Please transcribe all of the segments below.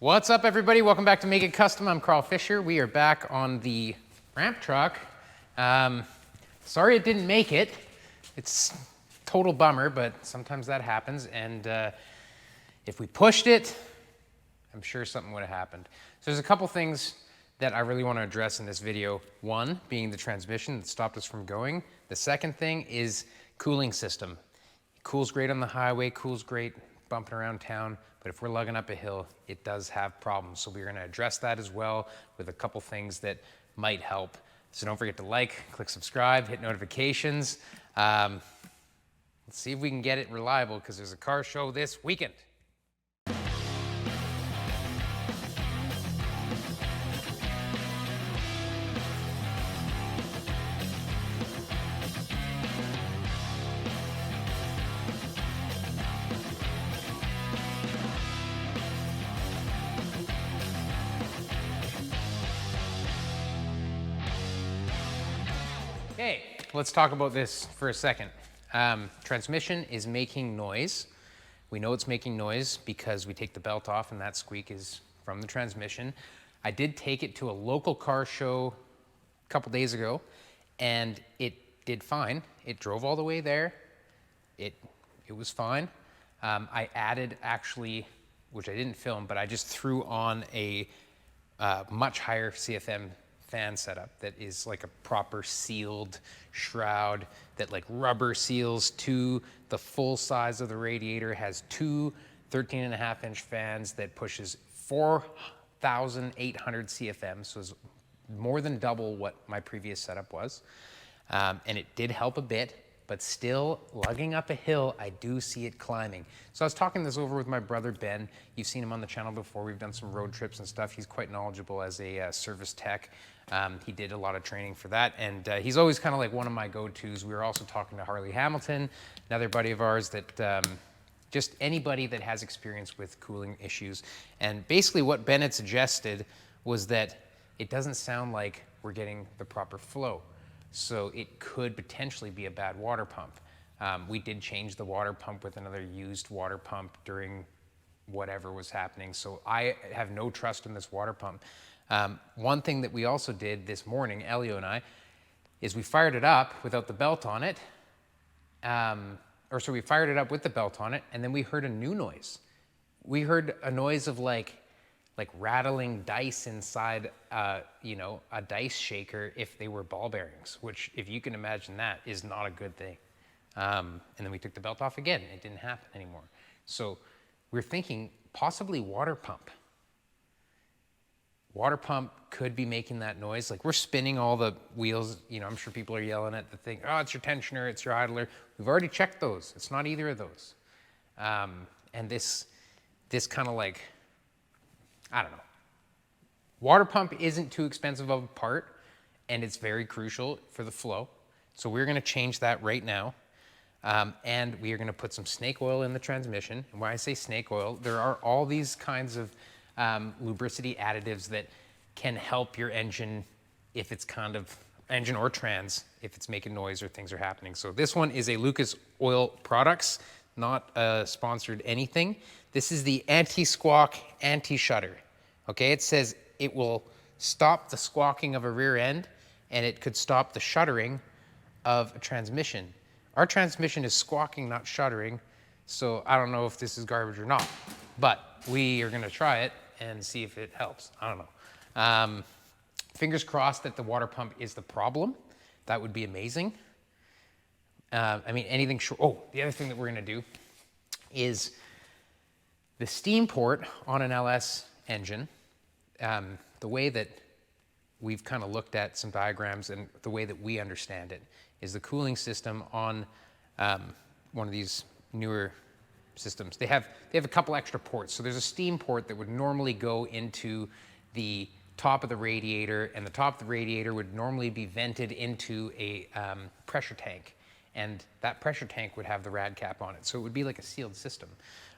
What's up, everybody? Welcome back to Make It Kustom. I'm Carl Fisher. We are back on the ramp truck. Sorry it didn't make it. It's total bummer, but sometimes that happens. And if we pushed it, I'm sure something would have happened. So there's a couple things that I really want to address in this video. One being the transmission that stopped us from going. The second thing is cooling system. It cools great on the highway, cools great bumping around town, but if we're lugging up a hill, it does have problems. So we're gonna address that as well with a couple things that might help. So don't forget to like, click subscribe, hit notifications. Let's see if we can get it reliable because there's a car show this weekend. Okay, let's talk about this for a second. Transmission is making noise. We know it's making noise because we take the belt off and that squeak is from the transmission. I did take it to a local car show a couple days ago and it did fine. It drove all the way there. It was fine. I added actually, which I didn't film, but I just threw on a much higher CFM fan setup that is like a proper sealed shroud that like rubber seals to the full size of the radiator, has two 13.5-inch fans that pushes 4,800 CFM, so it's more than double what my previous setup was. And it did help a bit, but still lugging up a hill, I do see it climbing. So I was talking this over with my brother, Ben. You've seen him on the channel before. We've done some road trips and stuff. He's quite knowledgeable as a service tech. He did a lot of training for that. And he's always kind of like one of my go-tos. We were also talking to Harley Hamilton, another buddy of ours that just anybody that has experience with cooling issues. And basically what Ben had suggested was that it doesn't sound like we're getting the proper flow. So it could potentially be a bad water pump. We did change the water pump with another used water pump during whatever was happening. So I have no trust in this water pump. One thing that we also did this morning, Elio and I, is we fired it up without the belt on it. We fired it up with the belt on it, and then we heard a new noise. We heard a noise of like rattling dice inside, a dice shaker if they were ball bearings, which if you can imagine that is not a good thing. And then we took the belt off again. It didn't happen anymore. So we're thinking possibly water pump. Water pump could be making that noise. Like we're spinning all the wheels. I'm sure people are yelling at the thing. Oh, it's your tensioner, it's your idler. We've already checked those. It's not either of those. And this kind of like, I don't know. Water pump isn't too expensive of a part, and it's very crucial for the flow. So we're gonna change that right now. And we are gonna put some snake oil in the transmission. And when I say snake oil, there are all these kinds of lubricity additives that can help your engine if it's kind of, engine or trans, if it's making noise or things are happening. So this one is a Lucas Oil Products, not sponsored anything. This is the anti-squawk, anti-shudder. Okay, it says it will stop the squawking of a rear end and it could stop the shuddering of a transmission. Our transmission is squawking, not shuddering, so I don't know if this is garbage or not, but we are gonna try it and see if it helps. I don't know. Fingers crossed that the water pump is the problem. That would be amazing. Anything short. Oh, the other thing that we're gonna do is the steam port on an LS engine, the way that we've kind of looked at some diagrams and the way that we understand it is the cooling system on one of these newer systems. They have a couple extra ports. So there's a steam port that would normally go into the top of the radiator, and the top of the radiator would normally be vented into a pressure tank. And that pressure tank would have the rad cap on it. So it would be like a sealed system.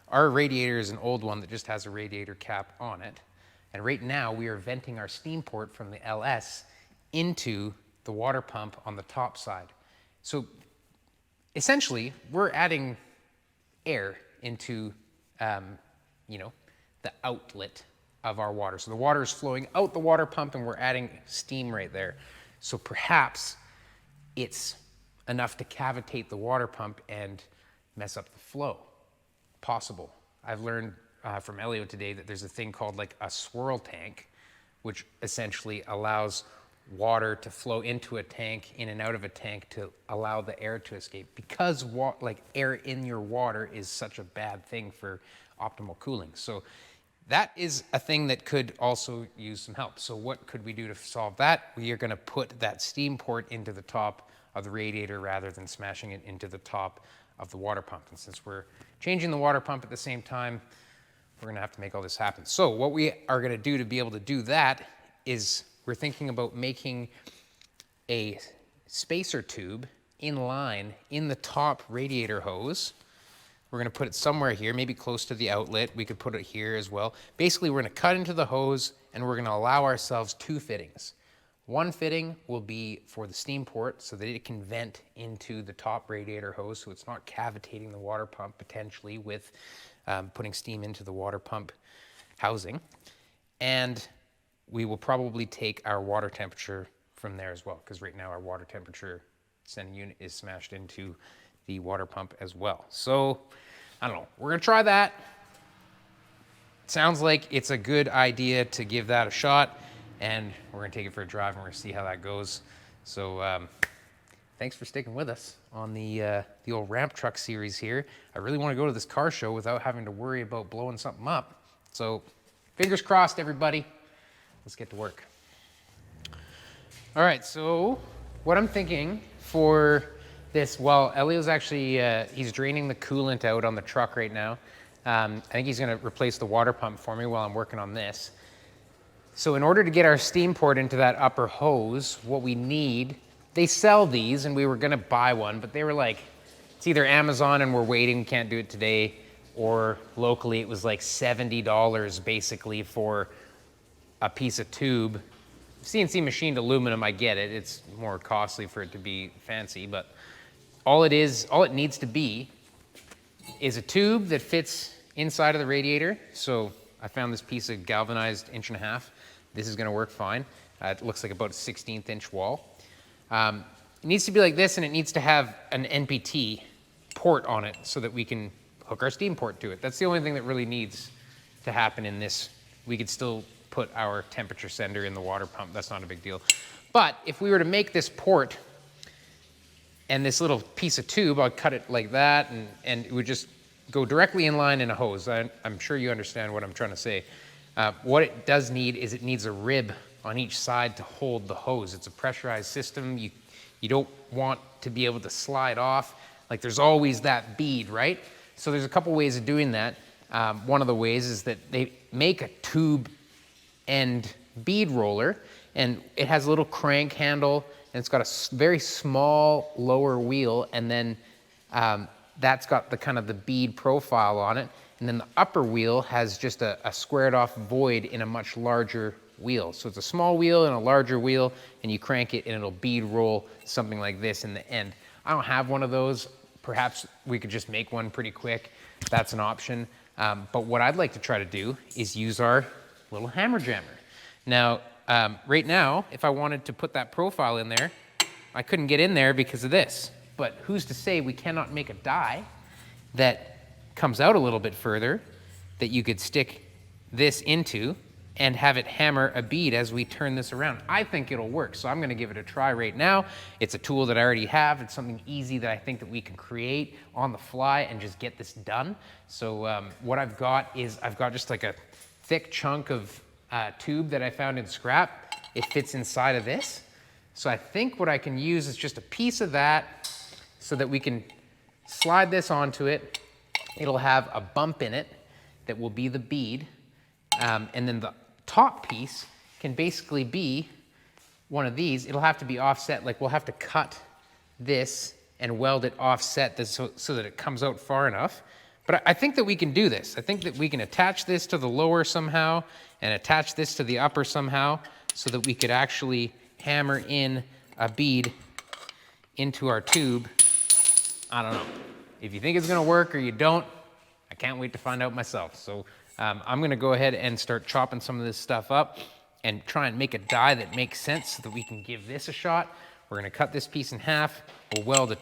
Our radiator is an old one that just has a radiator cap on it. And right now we are venting our steam port from the LS into the water pump on the top side. So essentially we're adding air into, the outlet of our water. So the water is flowing out the water pump and we're adding steam right there. So perhaps it's enough to cavitate the water pump and mess up the flow. Possible. I've learned from Elio today that there's a thing called like a swirl tank, which essentially allows water to flow into a tank, in and out of a tank, to allow the air to escape, because like air in your water is such a bad thing for optimal cooling. So that is a thing that could also use some help. So what could we do to solve that? We are going to put that steam port into the top of the radiator rather than smashing it into the top of the water pump. And since we're changing the water pump at the same time, we're going to have to make all this happen. So what we are going to do to be able to do that is we're thinking about making a spacer tube in line in the top radiator hose. We're going to put it somewhere here, maybe close to the outlet. We could put it here as well. Basically, we're going to cut into the hose and we're going to allow ourselves 2 fittings. One fitting will be for the steam port so that it can vent into the top radiator hose, so it's not cavitating the water pump potentially with putting steam into the water pump housing. And we will probably take our water temperature from there as well, because right now our water temperature sending unit is smashed into the water pump as well. So I don't know, we're gonna try that. Sounds like it's a good idea to give that a shot, and we're gonna take it for a drive and we're gonna see how that goes. So thanks for sticking with us on the old ramp truck series here. I really want to go to this car show without having to worry about blowing something up. So fingers crossed, everybody. Let's get to work. All right, so what I'm thinking for this, well, Elio's actually, he's draining the coolant out on the truck right now. I think he's gonna replace the water pump for me while I'm working on this. So in order to get our steam port into that upper hose, what we need, they sell these and we were gonna buy one, but they were like, it's either Amazon and we're waiting, can't do it today, or locally it was like $70 basically for a piece of tube. CNC machined aluminum, I get it. It's more costly for it to be fancy, but all it needs to be is a tube that fits inside of the radiator. So I found this piece of galvanized 1.5 inches. This is gonna work fine. It looks like about a 16th inch wall. It needs to be like this, and it needs to have an NPT port on it so that we can hook our steam port to it. That's the only thing that really needs to happen in this. We could still put our temperature sender in the water pump. That's not a big deal. But if we were to make this port and this little piece of tube, I'd cut it like that, and it would just go directly in line in a hose. I'm sure you understand what I'm trying to say. What it does need is it needs a rib on each side to hold the hose. It's a pressurized system. You don't want to be able to slide off. Like, there's always that bead, right? So there's a couple ways of doing that. One of the ways is that they make a tube end bead roller, and it has a little crank handle, and it's got a very small lower wheel, and then that's got the kind of the bead profile on it, and then the upper wheel has just a squared off void in a much larger wheel. So it's a small wheel and a larger wheel, and you crank it and it'll bead roll something like this in the end. I don't have one of those. Perhaps we could just make one pretty quick. That's an option. But what I'd like to try to do is use our little hammer jammer. Now, right now, if I wanted to put that profile in there, I couldn't get in there because of this. But who's to say we cannot make a die that comes out a little bit further that you could stick this into and have it hammer a bead as we turn this around. I think it'll work, so I'm gonna give it a try right now. It's a tool that I already have. It's something easy that I think that we can create on the fly and just get this done. So what I've got is, I've got just like a thick chunk of tube that I found in scrap. It fits inside of this. So I think what I can use is just a piece of that so that we can slide this onto it. It'll have a bump in it that will be the bead. And then the top piece can basically be one of these. It'll have to be offset, like we'll have to cut this and weld it offset this so that it comes out far enough. But I think that we can do this. I think that we can attach this to the lower somehow and attach this to the upper somehow so that we could actually hammer in a bead into our tube. I don't know. If you think it's gonna work or you don't, I can't wait to find out myself. So I'm gonna go ahead and start chopping some of this stuff up and try and make a die that makes sense so that we can give this a shot. We're gonna cut this piece in half. We'll weld a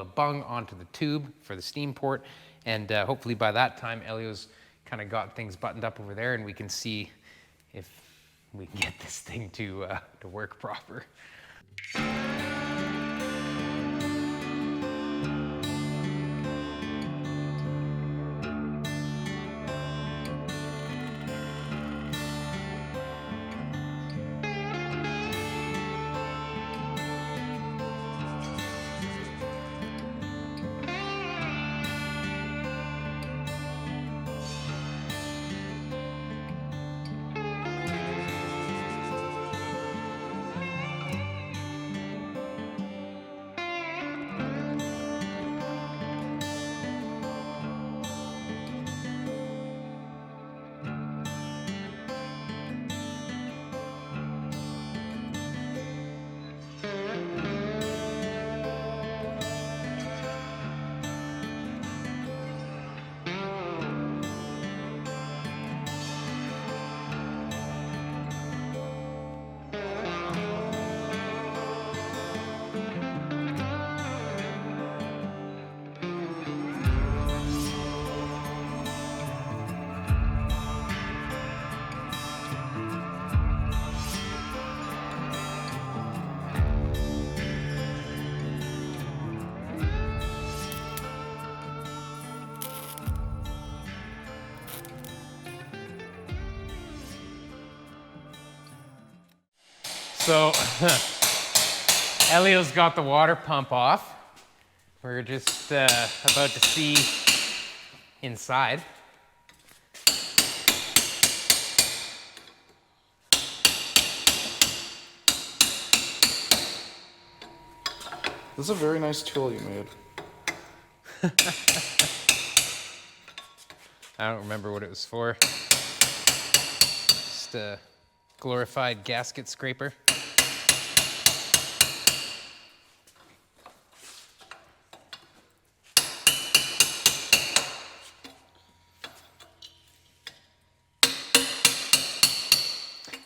bung onto the tube for the steam port. And hopefully by that time, Elio's kind of got things buttoned up over there and we can see if we can get this thing to work proper. So, Elio's got the water pump off. We're just about to see inside. This is a very nice tool you made. I don't remember what it was for. Just a glorified gasket scraper.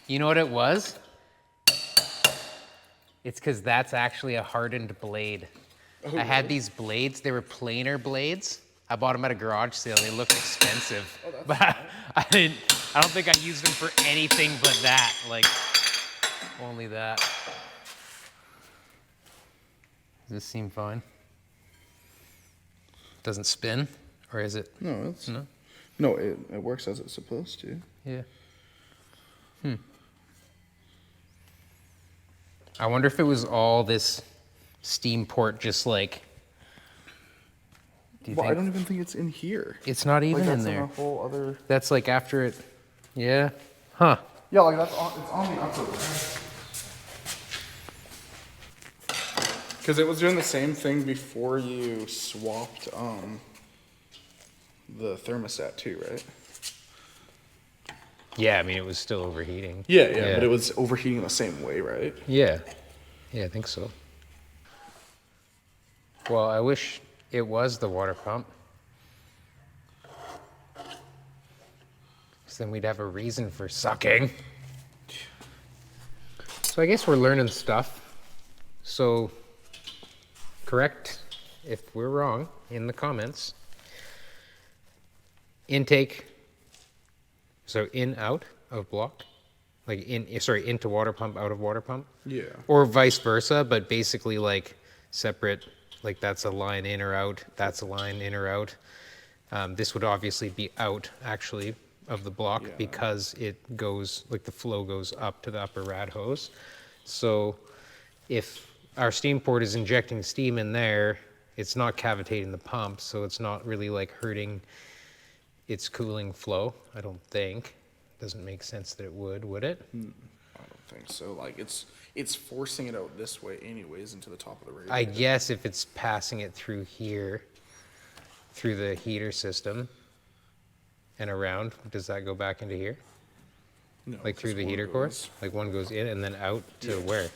You know what it was? It's because that's actually a hardened blade. Oh, I had these blades, they were planer blades. I bought them at a garage sale, they looked expensive. But I don't think I used them for anything but that, like only that. Does this seem fine? Doesn't spin, or is it? No, it's No? no. It works as it's supposed to. Yeah. I wonder if it was all this steam port just like, do you Well, I think? don't even think it's in here. It's not even Like in that's there. a whole other. That's like after it, yeah, huh. Yeah, like that's on. It's on the upper. Because it was doing the same thing before you swapped the thermostat too, right? Yeah, I mean, it was still overheating. Yeah, but it was overheating the same way, right? Yeah, I think so. Well, I wish it was the water pump. Because then we'd have a reason for sucking. So I guess we're learning stuff. So correct if we're wrong in the comments. Intake, so in, out of block? Like into water pump, out of water pump? Yeah. Or vice versa, but basically like separate, like that's a line in or out, that's a line in or out. This would obviously be out actually of the block because it goes, like the flow goes up to the upper rad hose. So if our steam port is injecting steam in there, it's not cavitating the pump, so it's not really like hurting its cooling flow, I don't think. Doesn't make sense that it would it? I don't think so. Like it's forcing it out this way anyways into the top of the radiator. I guess if it's passing it through here, through the heater system and around, does that go back into here? No, Like through the one heater goes course? Like one goes in and then out to where?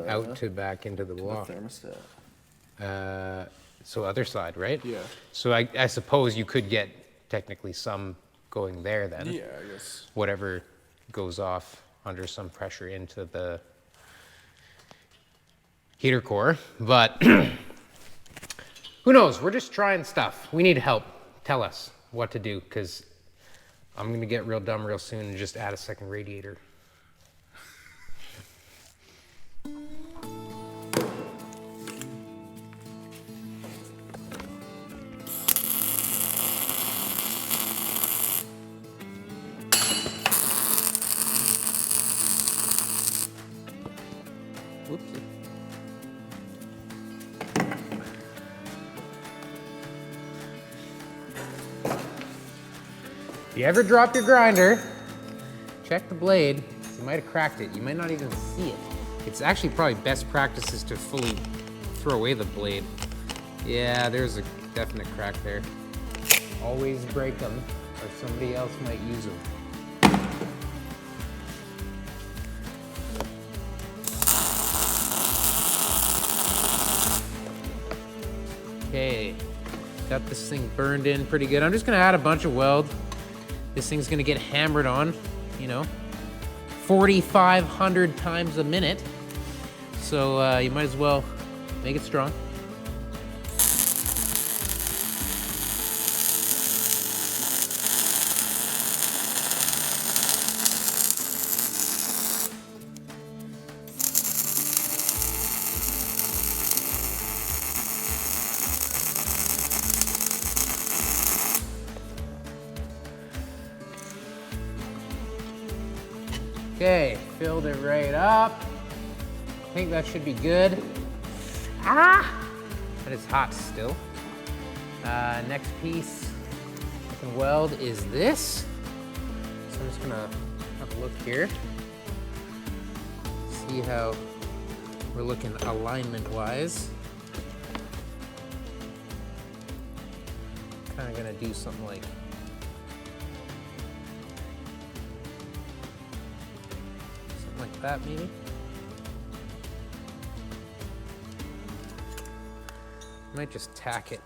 Out to back into the to the block. thermostat. So other side, right? Yeah. So I suppose you could get technically some going there then. Yeah, I guess. Whatever goes off under some pressure into the heater core, but who knows? We're just trying stuff. We need help. Tell us what to do, because I'm gonna get real dumb real soon and just add a second radiator. Whoopsie. If you ever drop your grinder, check the blade. You might have cracked it. You might not even see it. It's actually probably best practices to fully throw away the blade. Yeah, there's a definite crack there. Always break them, or somebody else might use them. Okay, got this thing burned in pretty good. I'm just gonna add a bunch of weld. This thing's gonna get hammered on, you know, 4,500 times a minute. So you might as well make it strong. Okay, filled it right up. I think that should be good. Ah! But it's hot still. Next piece I can weld is this. So I'm just gonna have a look here. See how we're looking alignment-wise. Kinda gonna do something like that maybe. Might just tack it.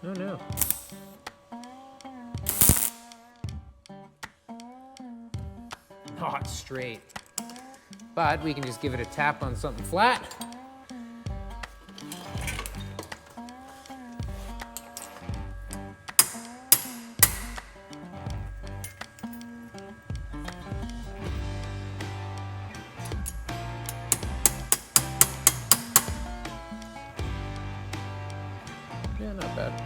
Oh no. Not straight. But we can just give it a tap on something flat. Yeah, not bad.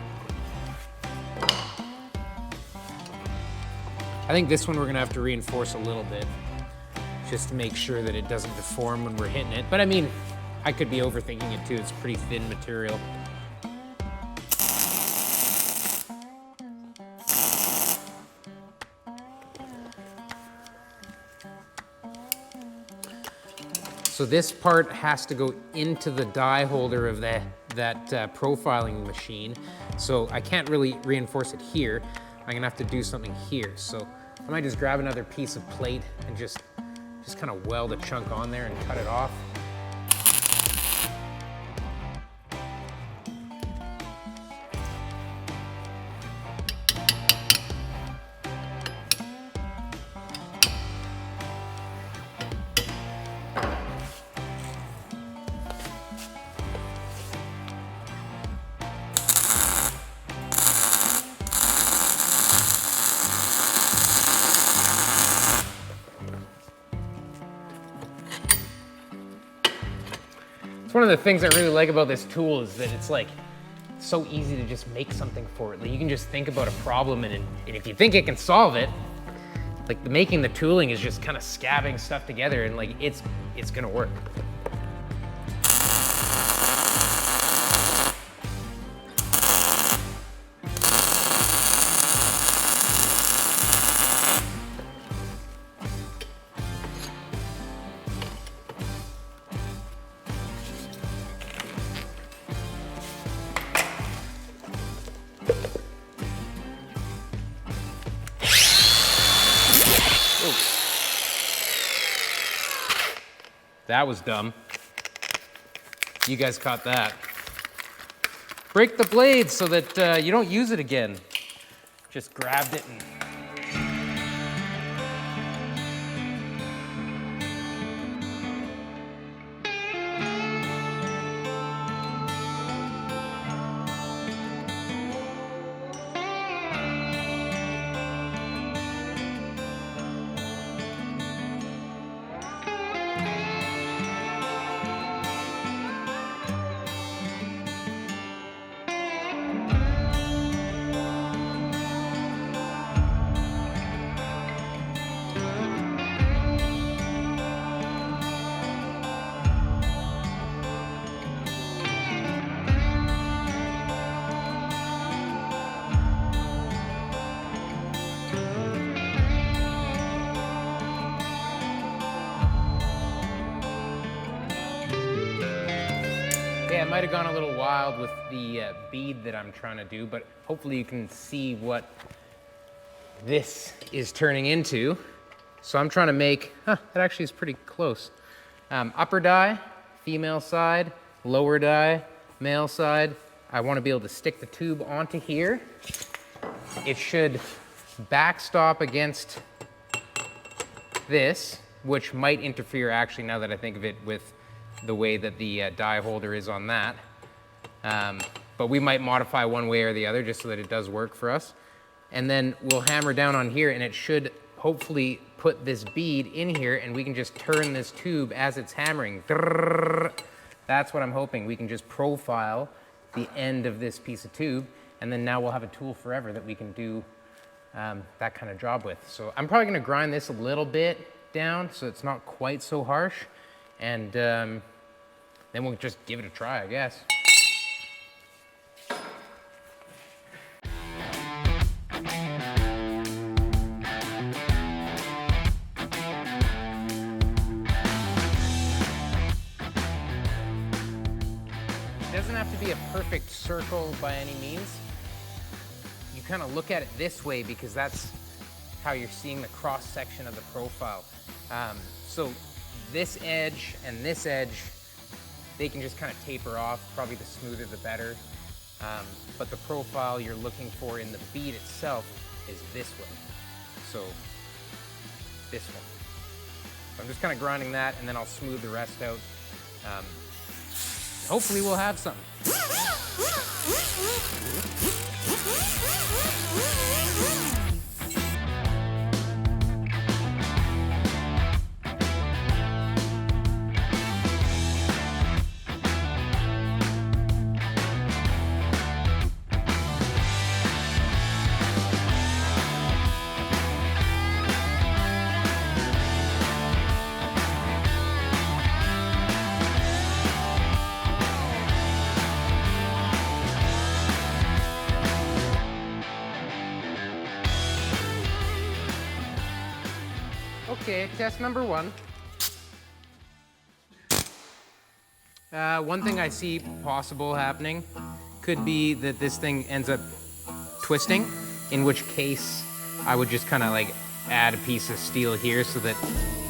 I think this one we're gonna have to reinforce a little bit just to make sure that it doesn't deform when we're hitting it. But I mean, I could be overthinking it too. It's pretty thin material. So this part has to go into the die holder of that profiling machine. So I can't really reinforce it here. I'm gonna have to do something here. So I might just grab another piece of plate and just kind of weld a chunk on there and cut it off. It's one of the things I really like about this tool is that it's like so easy to just make something for it. Like you can just think about a problem and if you think it can solve it, like making the tooling is just kind of scabbing stuff together and like it's gonna work. That was dumb. You guys caught that. Break the blade so that you don't use it again. Just grabbed it and... Yeah, I might have gone a little wild with the bead that I'm trying to do, but hopefully you can see what this is turning into. So I'm trying to make, that actually is pretty close. Upper die, female side, lower die, male side. I want to be able to stick the tube onto here. It should backstop against this, which might interfere actually, now that I think of it, with the way that the die holder is on that. But we might modify one way or the other just so that it does work for us. And then we'll hammer down on here and it should hopefully put this bead in here and we can just turn this tube as it's hammering. That's what I'm hoping. We can just profile the end of this piece of tube and then now we'll have a tool forever that we can do that kind of job with. So I'm probably gonna grind this a little bit down so it's not quite so harsh. And then we'll just give it a try, I guess. It doesn't have to be a perfect circle by any means. You kind of look at it this way because that's how you're seeing the cross section of the profile. So this edge and this edge, they can just kind of taper off. Probably the smoother the better. But the profile you're looking for in the bead itself is this way. So this one. So I'm just kind of grinding that and then I'll smooth the rest out. Hopefully we'll have something. Okay, test number one. One thing I see possible happening could be that this thing ends up twisting, in which case I would just kind of like add a piece of steel here so that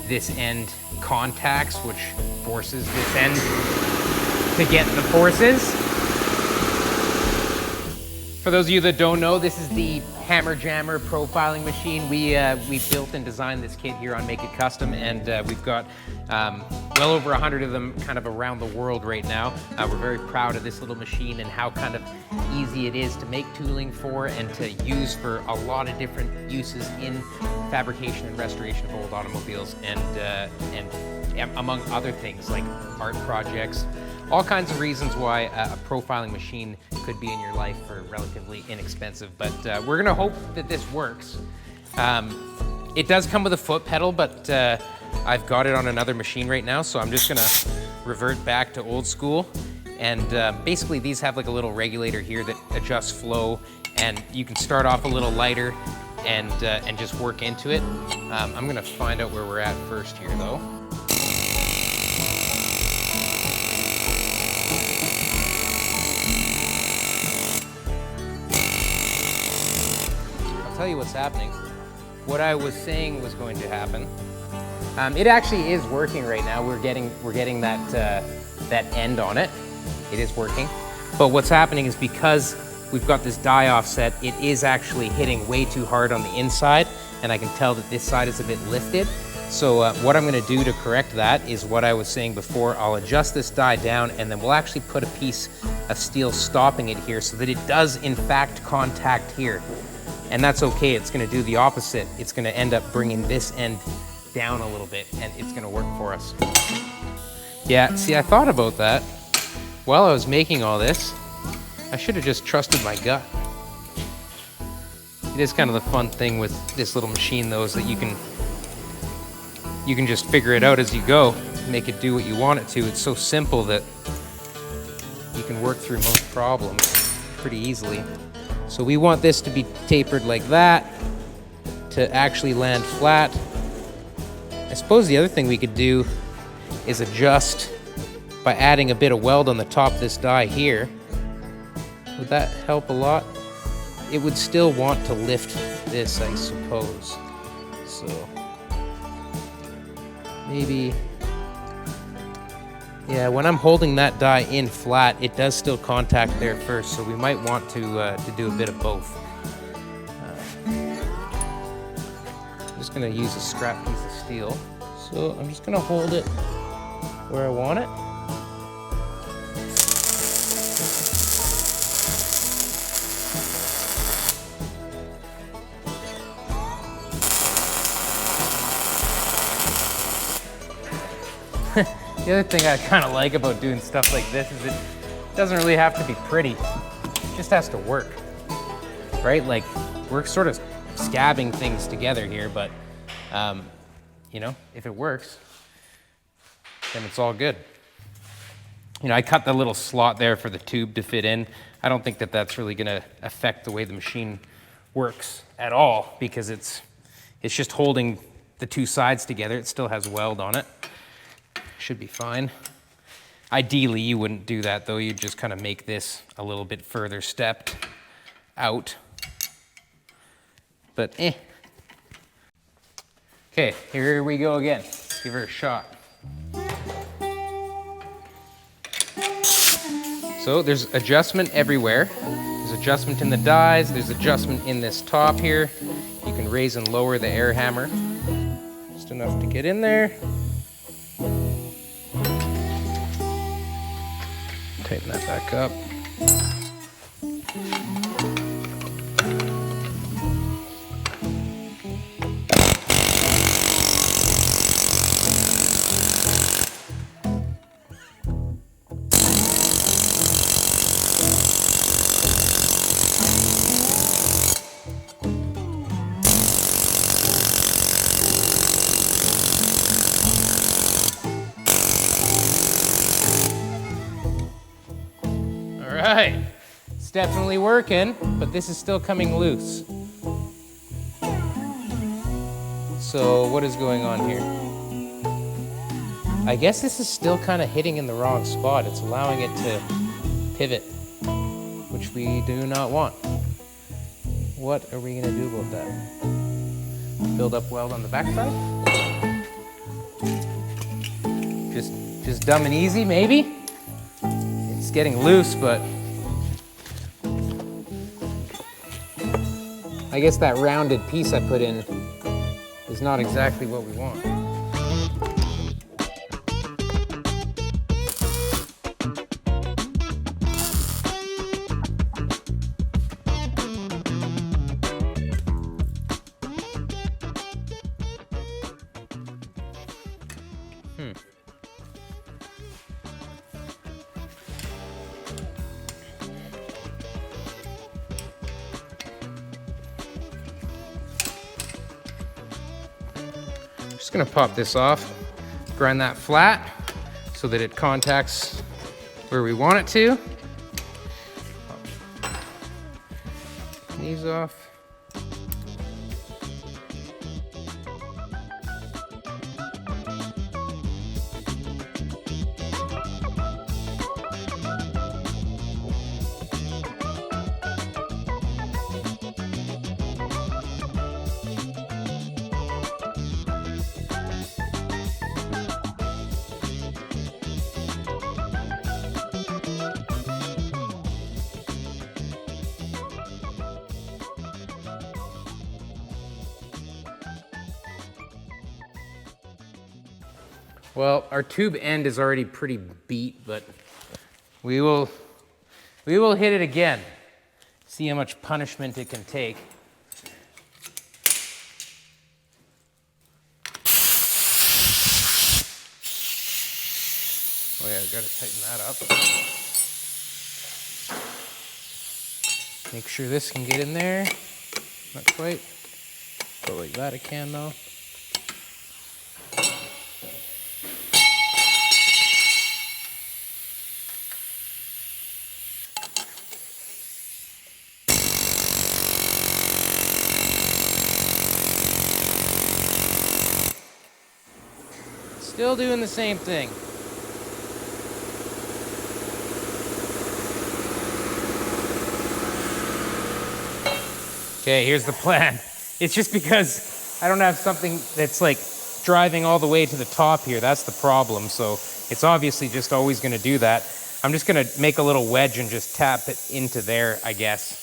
this end contacts, which forces this end to get the forces. For those of you that don't know, this is the Hammer Jammer profiling machine. We built and designed this kit here on Make It Kustom, and we've got well over 100 of them kind of around the world right now. We're very proud of this little machine and how kind of easy it is to make tooling for and to use for a lot of different uses in fabrication and restoration of old automobiles and among other things like art projects. All kinds of reasons why a profiling machine could be in your life for relatively inexpensive, but we're gonna hope that this works. It does come with a foot pedal, but I've got it on another machine right now, so I'm just gonna revert back to old school. And basically these have like a little regulator here that adjusts flow, and you can start off a little lighter and just work into it. I'm gonna find out where we're at first here though. Tell you what's happening. What I was saying was going to happen. It actually is working right now. We're getting that that end on it. it is working. But what's happening is because we've got this die offset, it is actually hitting way too hard on the inside, and I can tell that this side is a bit lifted. So what I'm gonna do to correct that is what I was saying before. I'll adjust this die down, and then we'll actually put a piece of steel stopping it here so that it does in fact contact here. And that's okay, it's gonna do the opposite. It's gonna end up bringing this end down a little bit, and it's gonna work for us. Yeah, see, I thought about that while I was making all this. I should have just trusted my gut. It is kind of the fun thing with this little machine though, is that you can just figure it out as you go, make it do what you want it to. It's so simple that you can work through most problems pretty easily. So we want this to be tapered like that to actually land flat. I suppose the other thing we could do is adjust by adding a bit of weld on the top of this die here. Would that help a lot? It would still want to lift this, I suppose. So maybe, yeah, when I'm holding that die in flat, it does still contact there first, so we might want to do a bit of both. I'm just gonna use a scrap piece of steel. So I'm just gonna hold it where I want it. The other thing I kind of like about doing stuff like this is it doesn't really have to be pretty. It just has to work, right? Like, we're sort of scabbing things together here, but you know, if it works, then it's all good. You know, I cut the little slot there for the tube to fit in. I don't think that that's really gonna affect the way the machine works at all, because it's just holding the two sides together. It still has weld on it. Should be fine. Ideally, you wouldn't do that though. You'd just kind of make this a little bit further stepped out. But Okay, here we go again. Give her a shot. So there's adjustment everywhere. There's adjustment in the dies. There's adjustment in this top here. You can raise and lower the air hammer. Just enough to get in there. Tighten that back up. Right, it's definitely working, but this is still coming loose. So what is going on here? I guess this is still kind of hitting in the wrong spot. It's allowing it to pivot, which we do not want. What are we gonna do about that? Build up weld on the backside? Just dumb and easy, maybe? It's getting loose, but I guess that rounded piece I put in is not exactly what we want. Just gonna pop this off, grind that flat so that it contacts where we want it to. Pop these off. Well, our tube end is already pretty beat, but we will hit it again. See how much punishment it can take. Oh yeah, I gotta tighten that up. Make sure this can get in there. Not quite. Go like that it can though. Still doing the same thing. Okay, here's the plan. It's just because I don't have something that's like driving all the way to the top here. That's the problem. So it's obviously just always going to do that. I'm just going to make a little wedge and just tap it into there, I guess.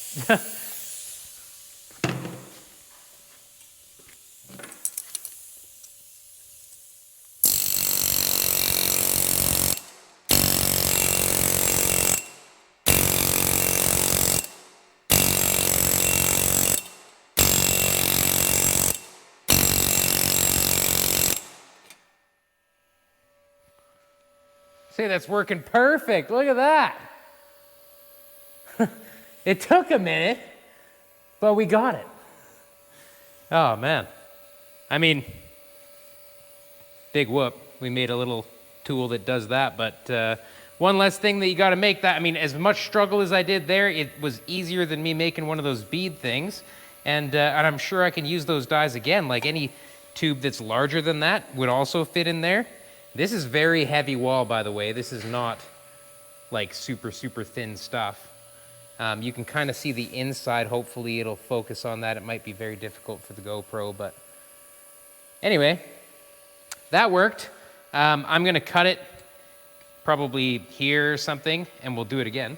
Say, that's working perfect. Look at that. It took a minute, but we got it. Oh, man. I mean, big whoop. We made a little tool that does that, but one less thing that you got to make that. I mean, as much struggle as I did there, it was easier than me making one of those bead things. And I'm sure I can use those dies again. Like any tube that's larger than that would also fit in there. This is very heavy wall, by the way. This is not like super, super thin stuff. You can kind of see the inside. Hopefully it'll focus on that. It might be very difficult for the GoPro, but anyway, that worked. I'm gonna cut it probably here or something, and we'll do it again.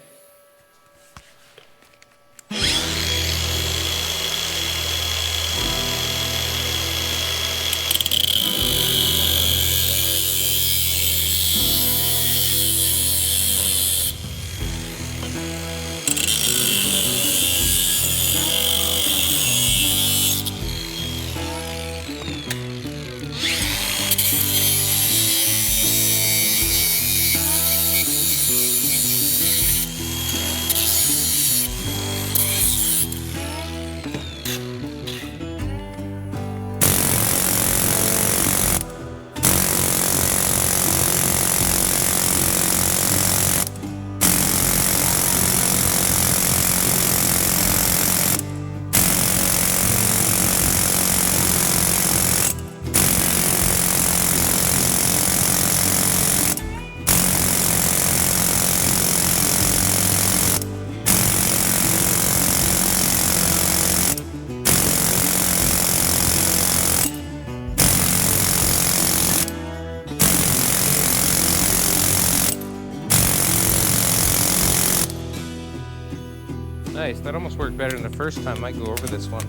Nice, that almost worked better than the first time. Might go over this one.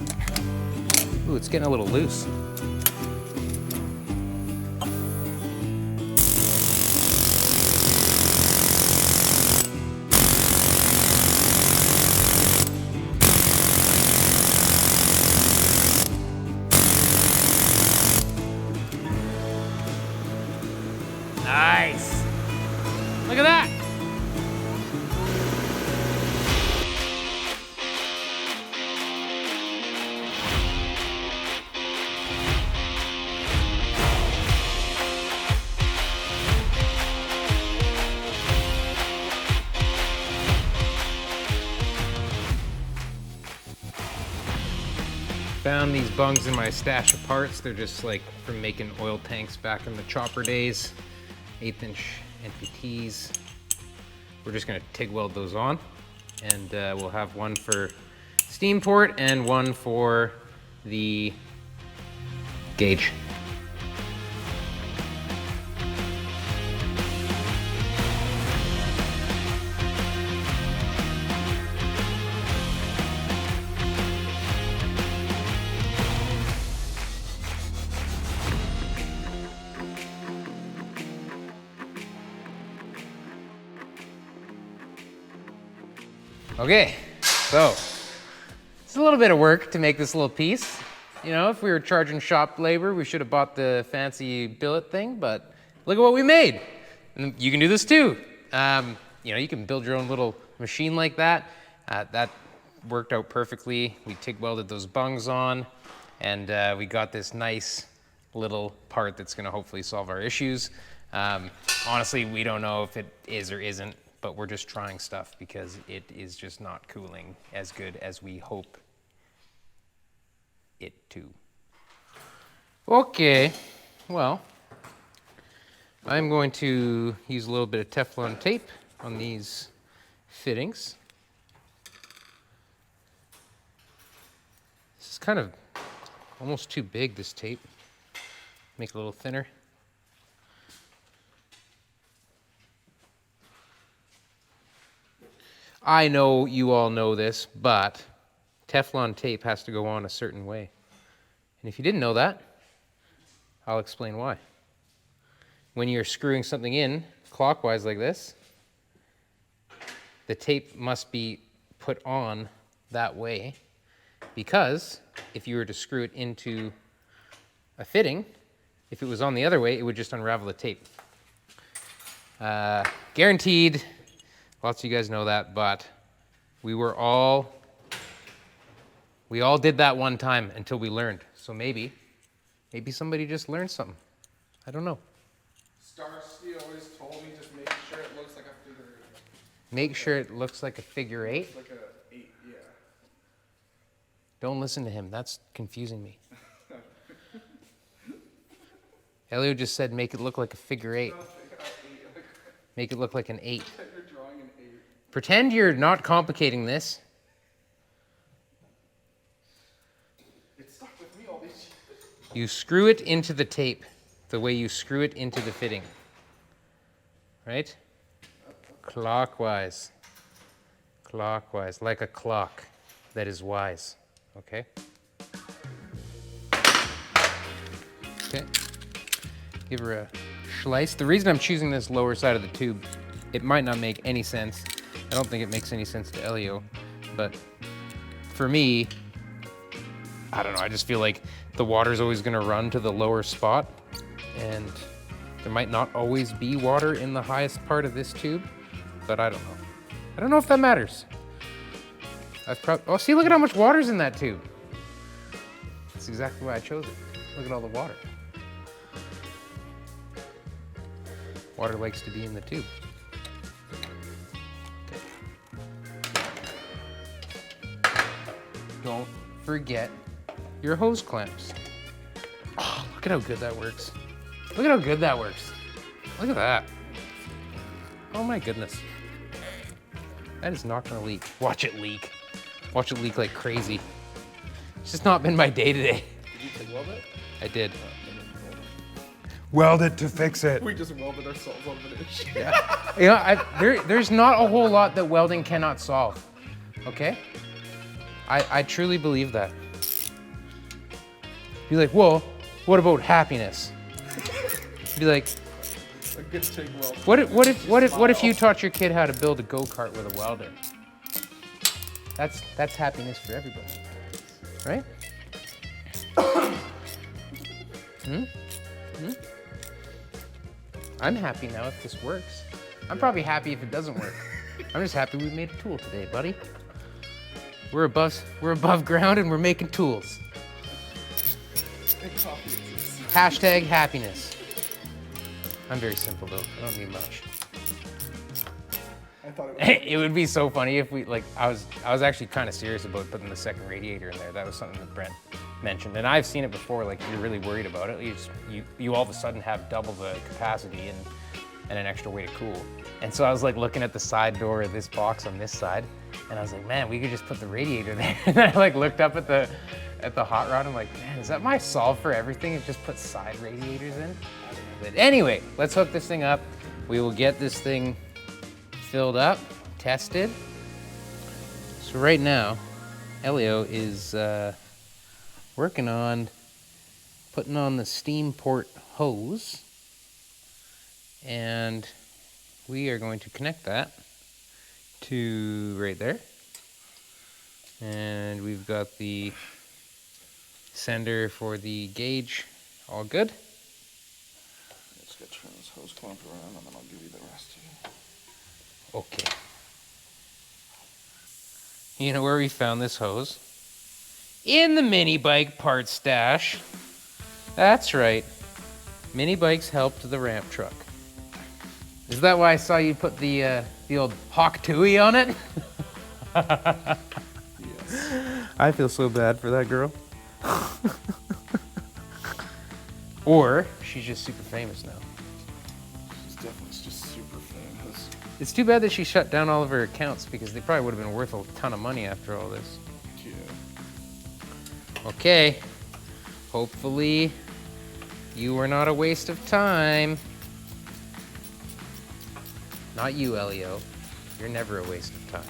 Ooh, it's getting a little loose. Nice. Look at that. Found these bungs in my stash of parts. They're just like from making oil tanks back in the chopper days. 1/8 inch NPTs. We're just gonna TIG weld those on, and we'll have one for steam port and one for the gauge. Okay, so it's a little bit of work to make this little piece. You know, if we were charging shop labor, we should have bought the fancy billet thing, but look at what we made. And you can do this too. You know, you can build your own little machine like that. That worked out perfectly. We TIG welded those bungs on, and we got this nice little part that's gonna hopefully solve our issues. Honestly, we don't know if it is or isn't, but we're just trying stuff because it is just not cooling as good as we hope it to. Okay, well, I'm going to use a little bit of Teflon tape on these fittings. This is kind of almost too big, this tape. Make it a little thinner. I know you all know this, but Teflon tape has to go on a certain way. And if you didn't know that, I'll explain why. When you're screwing something in clockwise like this, the tape must be put on that way, because if you were to screw it into a fitting, if it was on the other way, it would just unravel the tape. Guaranteed, lots of you guys know that, but we all did that one time until we learned. So maybe somebody just learned something. I don't know. Starsky always told me just make sure it looks like a figure eight. Make sure it looks like a figure eight. It's like a 8, yeah. Don't listen to him. That's confusing me. Elio just said make it look like a figure eight. Make it look like an 8. You're drawing an 8. Pretend you're not complicating this. It's stuck with me all these years. You screw it into the tape the way you screw it into the fitting. Right? Clockwise. Clockwise, like a clock that is wise. Okay? Okay. Give her a slice. The reason I'm choosing this lower side of the tube, it might not make any sense. I don't think it makes any sense to Elio, but for me, I don't know, I just feel like the water's always gonna run to the lower spot, and there might not always be water in the highest part of this tube, but I don't know. I don't know if that matters. Oh, see, look at how much water's in that tube. That's exactly why I chose it. Look at all the water. Water likes to be in the tube. Okay. Don't forget your hose clamps. Oh, look at how good that works. Look at how good that works. Look at that. Oh my goodness. That is not gonna leak. Watch it leak. Watch it leak like crazy. It's just not been my day today. Did you TIG weld it? I did. Weld it to fix it. We just welded ourselves on the issue. Yeah. You know, there's not a whole lot that welding cannot solve. Okay? I truly believe that. Be like, whoa, what about happiness? Be like, A good TIG weld. what if you taught your kid how to build a go-kart with a welder? That's happiness for everybody, right? I'm happy now if this works. I'm probably happy if it doesn't work. I'm just happy we made a tool today, buddy. We're above ground and we're making tools. Hashtag happiness. I'm very simple though. I don't need much. I thought it It would be so funny if we I was actually kind of serious about putting the second radiator in there. That was something that Brent mentioned, and I've seen it before. Like, you're really worried about it. You all of a sudden have double the capacity and an extra way to cool. And so I was like looking at the side door of this box on this side, and I was like, man, we could just put the radiator there. And then I like looked up at the hot rod. I'm like, man, is that my solve for everything? Is just put side radiators in? But anyway, let's hook this thing up. We will get this thing filled up, tested. So right now, Elio is working on putting on the steam port hose, and we are going to connect that to right there. And we've got the sender for the gauge. All good? Just gotta turn this hose clamp around and then I'll give you the rest here. Okay. You know where we found this hose? In the mini bike parts stash. That's right. Mini bikes helped the ramp truck. Is that why I saw you put the old Hawk Tui on it? Yes. I feel so bad for that girl. Or she's just super famous now. She's definitely just super famous. It's too bad that she shut down all of her accounts because they probably would have been worth a ton of money after all this. Yeah. Okay. Hopefully you were not a waste of time. Not you, Elio. You're never a waste of time.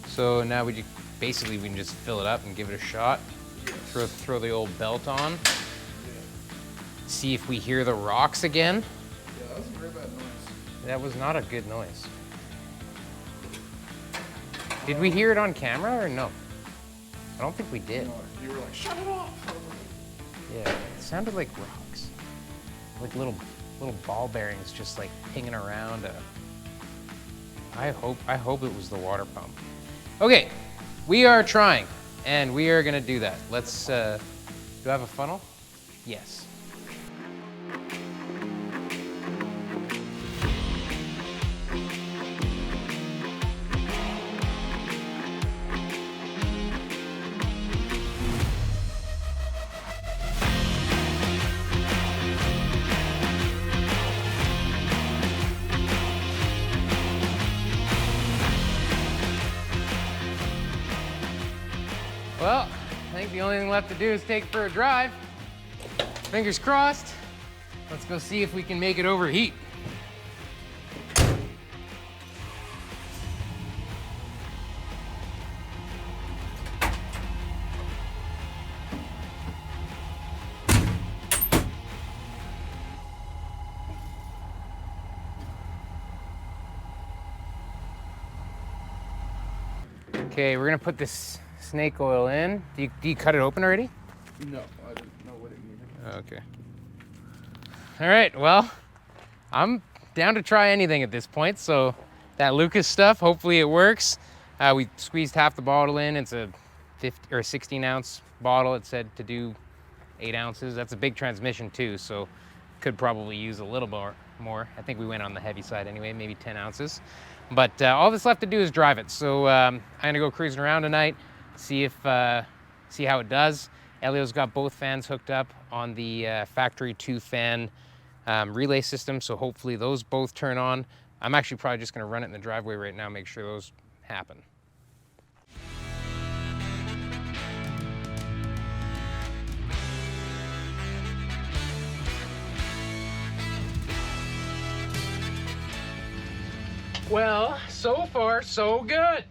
So now we can just fill it up and give it a shot. Yes. Throw the old belt on. See if we hear the rocks again. Yeah, that was a very bad noise. That was not a good noise. Did we hear it on camera or no? I don't think we did. No, you were like, shut it off. Yeah, it sounded like rocks. Like little ball bearings just like pinging around. I hope it was the water pump. Okay, we are trying and we are gonna do that. Let's, do I have a funnel? Yes. Well, I think the only thing left to do is take it for a drive. Fingers crossed. Let's go see if we can make it overheat. Okay, we're gonna put this snake oil in. Do you cut it open already? No, I didn't know what it needed. Okay. All right, well, I'm down to try anything at this point. So that Lucas stuff, hopefully it works. We squeezed half the bottle in. It's a 50 or 16 ounce bottle. It said to do 8 ounces. That's a big transmission too, so could probably use a little more. I think we went on the heavy side anyway, maybe 10 ounces. But all that's left to do is drive it. So I'm gonna go cruising around tonight, see how it does. Elio's got both fans hooked up on the factory 2 fan relay system, so hopefully those both turn on. I'm actually probably just gonna run it in the driveway right now, make sure those happen. Well, so far, so good.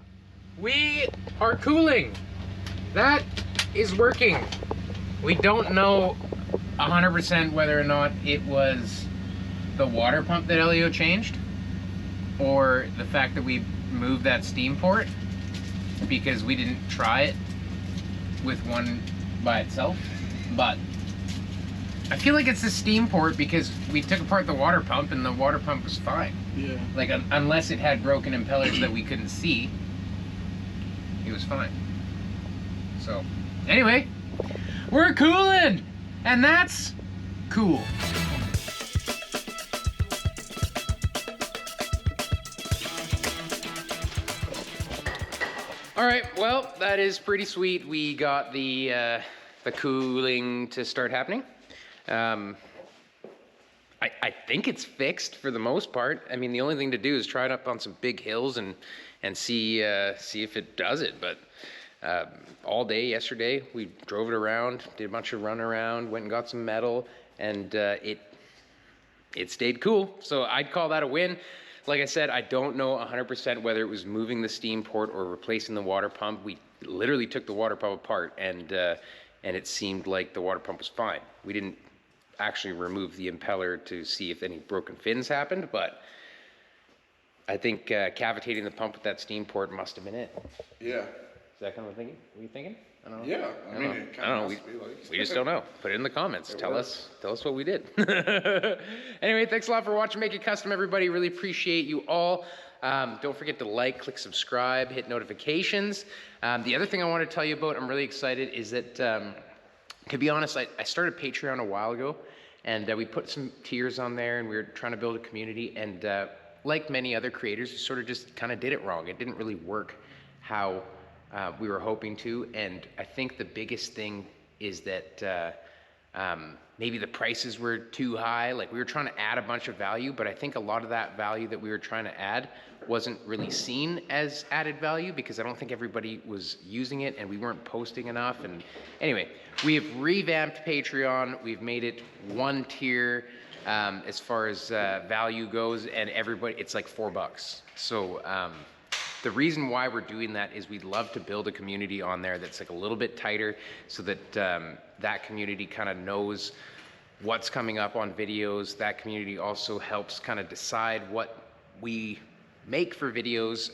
We are cooling. That is working. We don't know 100% whether or not it was the water pump that Elio changed or the fact that we moved that steam port, because we didn't try it with one by itself. But I feel like it's the steam port because we took apart the water pump and the water pump was fine. Yeah. Like, unless it had broken impellers that we couldn't see, it was fine. So, anyway, we're cooling, and that's cool. All right, well, that is pretty sweet. We got the cooling to start happening. I think it's fixed for the most part. I mean, the only thing to do is try it up on some big hills and see if it does it. But all day yesterday, we drove it around, did a bunch of run around, went and got some metal, and it stayed cool. So I'd call that a win. Like I said, I don't know 100% whether it was moving the steam port or replacing the water pump. We literally took the water pump apart, and it seemed like the water pump was fine. We didn't actually remove the impeller to see if any broken fins happened, but I think cavitating the pump with that steam port must have been it. Yeah. Is that kind of thinking? What are you thinking? I don't know. Yeah, I mean, it I kind don't of know. must be like. We just don't know. Put it in the comments. Tell was. us what we did. Anyway, thanks a lot for watching Make It Custom, everybody. Really appreciate you all. Don't forget to like, click subscribe, hit notifications. The other thing I want to tell you about, I'm really excited, is that, to be honest, I started Patreon a while ago, and we put some tiers on there, and we were trying to build a community, and like many other creators, we sort of just kind of did it wrong. It didn't really work how we were hoping to, and I think the biggest thing is that maybe the prices were too high. Like, we were trying to add a bunch of value, but I think a lot of that value that we were trying to add wasn't really seen as added value, because I don't think everybody was using it, and we weren't posting enough. And anyway, we have revamped Patreon. We've made it one tier as far as value goes, and everybody, it's like $4. So the reason why we're doing that is we'd love to build a community on there that's like a little bit tighter, so that that community kind of knows what's coming up on videos. That community also helps kind of decide what we make for videos.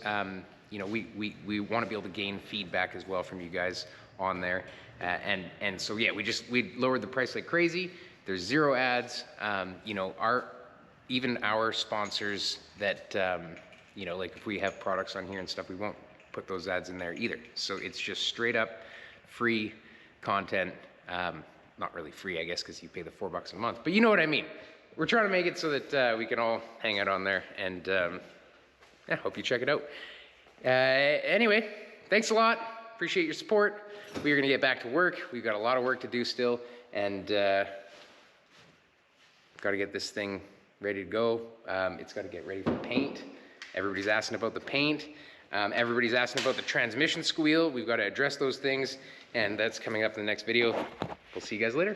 You know, we want to be able to gain feedback as well from you guys on there. And so yeah, we lowered the price like crazy. There's 0 ads. You know, even our sponsors that, you know, like if we have products on here and stuff, we won't put those ads in there either. So it's just straight up free content. Not really free, I guess, because you pay the $4 a month, but you know what I mean. We're trying to make it so that we can all hang out on there, and yeah, hope you check it out. Anyway, thanks a lot. Appreciate your support. We are gonna get back to work. We've got a lot of work to do still, and got to get this thing ready to go. It's got to get ready for paint. Everybody's asking about the paint. Everybody's asking about the transmission squeal. We've got to address those things, and that's coming up in the next video. We'll see you guys later.